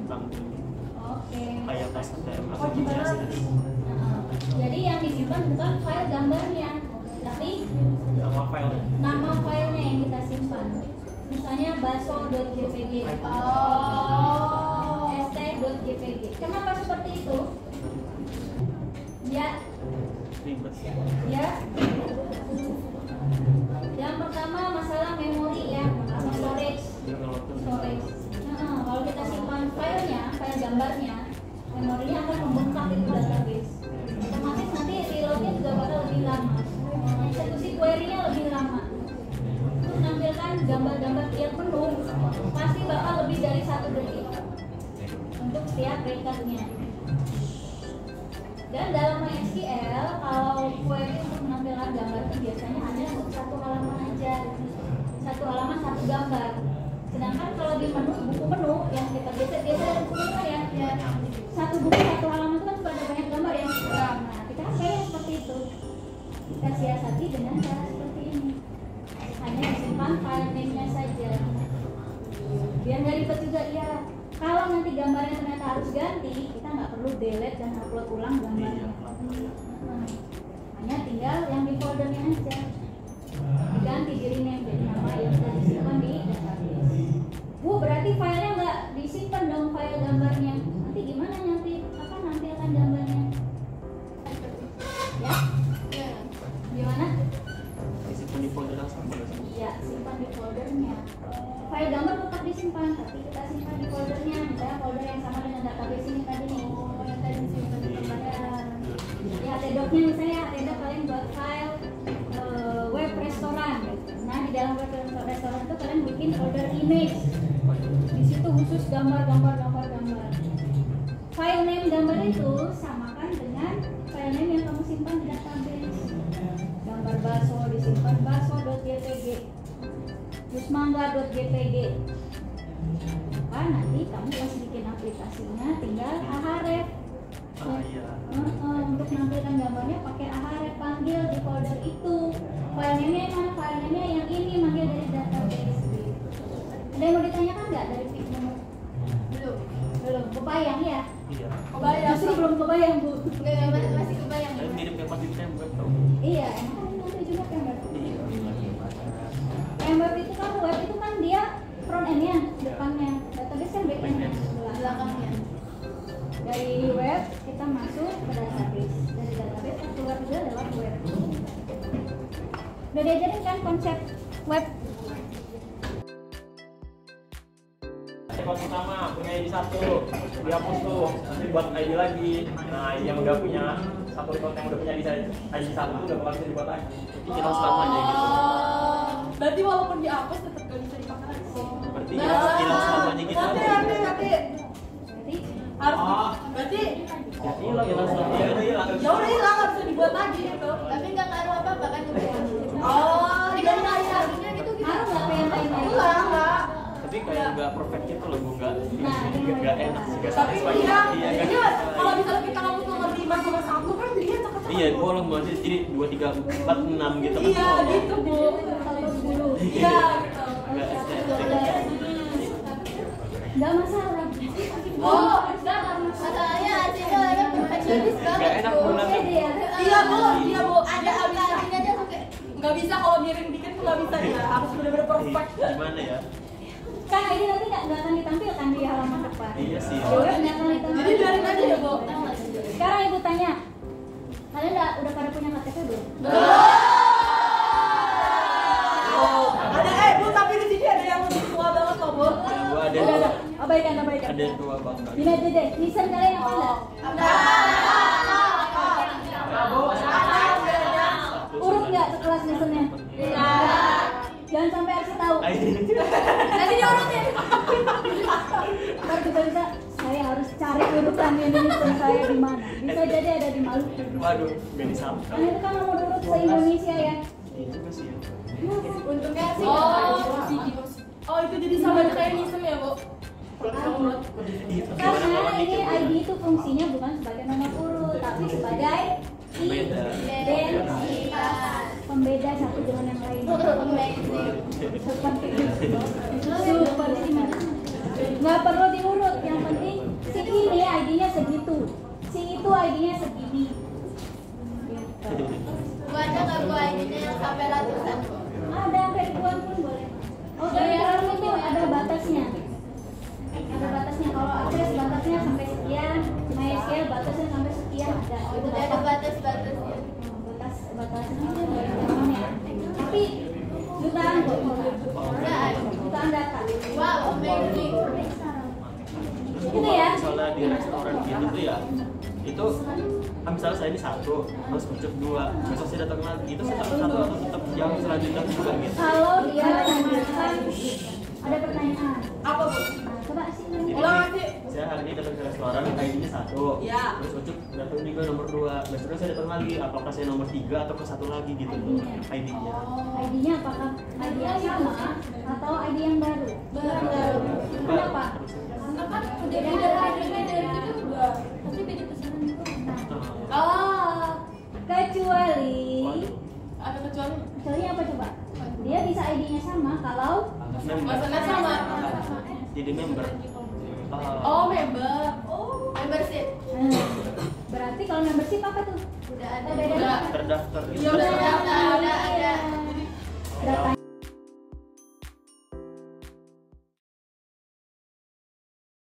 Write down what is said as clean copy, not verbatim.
simpan Oke. kayak tes ATM atau gimana? Jadi yang disimpan bukan file gambarnya, tapi nama file. nama filenya yang kita simpan. Misalnya baso.jpg, st.jpg. Kenapa seperti itu? Ya, Ribet. ya. Yang pertama masalah memori ya, atau storage. Kalau kita simpan filenya, file gambarnya, memorinya akan membengkak di database. Otomatis nanti reloadnya juga bakal lebih lama. Eksekusi query-nya lebih lama. Untuk menampilkan gambar-gambar yang penuh, pasti bakal lebih dari 1 detik untuk setiap recordnya. Dan dalam MySQL, kalau query untuk menampilkan gambar itu biasanya hanya untuk 1 halaman aja, 1 halaman 1 gambar. Sedangkan kalau di buku menu yang kita biasa buku menu ya, 1 buku 1 halaman itu kan sudah ada banyak gambar yang nah kita kayak seperti itu. Kita siasati dengan cara seperti ini. Hanya disimpan file name-nya saja. Biar nggak ribet juga ya. Kalau nanti gambarnya ternyata harus ganti, kita nggak perlu delete dan upload ulang gambarnya. Hanya tinggal yang di foldernya aja. Diganti di rename jadi nama yang sudah disimpan di database. Bu, berarti filenya nggak disimpan dong file gambarnya. Nanti gimana nampilkan gambarnya? Ya? Gimana? Disimpan di folder yang sama. Ya, simpan di foldernya. File gambar tetap disimpan, tapi kita simpan di foldernya. Misalnya folder yang sama dengan database ini tadi nih. Yang tadi disimpan di folder. Di htdoc-nya misalnya, htdoc kalian buat file web restoran. Nah, di dalam web restoran itu kalian bikin folder image. Di situ khusus gambar. File name gambar itu samakan dengan file name yang kamu simpan di database. Gambar baso disimpan baso.jpg, yusmangga.jpg. Nanti kamu pas bikin aplikasinya tinggal ahref. Untuk menampilkan gambarnya pakai ahref, panggil di folder itu. File name-nya mana? File name-nya yang ini, manggil dari database. Ada yang mau ditanyakan nggak dari Fikmu? Belum. Kebayang ya? Iya. Kebayang. Justru belum kebayang Bu. Masih kebayang. Mirip kayak pas di framework tau. Iya, emang nanti juga framework. Iya. Framework itu kan web itu kan dia front end-nya, depannya. Database kan back end-nya, belakangnya. Dari web kita masuk ke database. Dari database ke web juga lewat web. Udah diajarin kan konsep web? Record pertama punya ID 1, dihapus tuh, nanti buat ID lagi. Nah, yang udah punya satu record yang udah punya ID 1 tuh udah bakal bisa dibuat lagi. Jadi kita harus tahu aja gitu. Berarti walaupun dihapus tetap gak bisa dipakai lagi. Berarti kita harus tahu aja gitu. Nanti harus berarti Ya hilang, hilang. ya udah hilang, nggak bisa dibuat lagi gitu. Tapi nggak ngaruh apa-apa kan? Tidak ngaruhnya gitu. Ngaruh nggak kayak lain-lain? Enggak. Tapi kayak nggak perfect gitu loh, Bu. Nggak enak sih, nggak Tapi satisfying. iya, kalau misalnya kita ngomong nomor 5 sama 1 kan jadinya cakep. Iya, bolong banget jadi 2, 3, 4, 6 gitu. Iya gitu Bu. Iya gitu. Nggak estetik. Nggak masalah. Oh, masalahnya hasilnya ada perfeksionis banget. Nggak enak Bu nanti. Iya Bu, ada aplikasinya aja tuh kayak nggak bisa kalau miring dikit tuh nggak bisa ya, harus benar-benar perfect. Gimana ya? Kan ini nanti nggak akan ditampilkan di halaman depan. Iya sih. Di web nggak akan ditampilkan. Jadi biarin aja ya Bu. Sekarang Ibu tanya, kalian udah pada punya KTP belum? Ada Bu, tapi di sini ada yang lebih tua banget kok Bu. Gua ada. Abaikan. Ada yang tua banget. Ini aja deh, lisan kalian apa enggak? Urut nggak sekelas lisannya? Iya. Jangan sampai Arsi tahu. Nanti diurutin. Ntar bisa saya harus cari urutan Indonesia saya di mana. Bisa jadi ada di Maluku. Waduh, gak disangka. Kan itu kan nomor urut se-Indonesia ya. Iya juga sih. Untungnya sih. Oh, itu jadi sama kayak nisem ya Bu. Karena ini ID itu fungsinya bukan sebagai nomor urut, tapi sebagai identitas pembeda satu dengan yang lain. Seperti itu. Nggak perlu diurut, yang penting ini ID-nya segitu, si itu ID-nya segini. Gitu. Gua aja nggak gua ID-nya yang sampai ratusan kok. Ada sampai ribuan pun boleh. Oh, tapi kalau itu ada batasnya. Ada batasnya. Kalau address batasnya sampai sekian, MySQL batasnya sampai sekian ada. Itu Udah ada batas-batasnya. batasnya ya. Tapi jutaan kok. Jutaan data. Wow, amazing. Itu ya. Misalnya di restoran gitu tuh ya, itu kan misalnya saya ini satu, terus ucap dua, besok saya datang lagi, itu saya tetap satu atau tetap yang selanjutnya juga gitu. Kalau dia menanyakan ada pertanyaan. Apa bu? Nah, coba sih. Jadi Ulang lagi. saya hari ini datang ke restoran, ID-nya satu, Ya. terus ucap datang juga nomor 2, besoknya saya datang lagi, apakah saya nomor 3 atau ke satu lagi gitu tuh ID-nya. ID-nya apakah ID yang sama atau ID yang baru? Baru. Kenapa? Karena kan udah beda juga. Pasti beda pesanan juga. Nah, Oh, kecuali ada kecuali. kecuali apa coba? Dia bisa ID-nya sama kalau Maksudnya sama. Jadi member. Oh, member. Oh, membership. berarti kalau membership apa tuh? Udah ada. Beda. Udah. Terdaftar gitu. Ya udah terdaftar.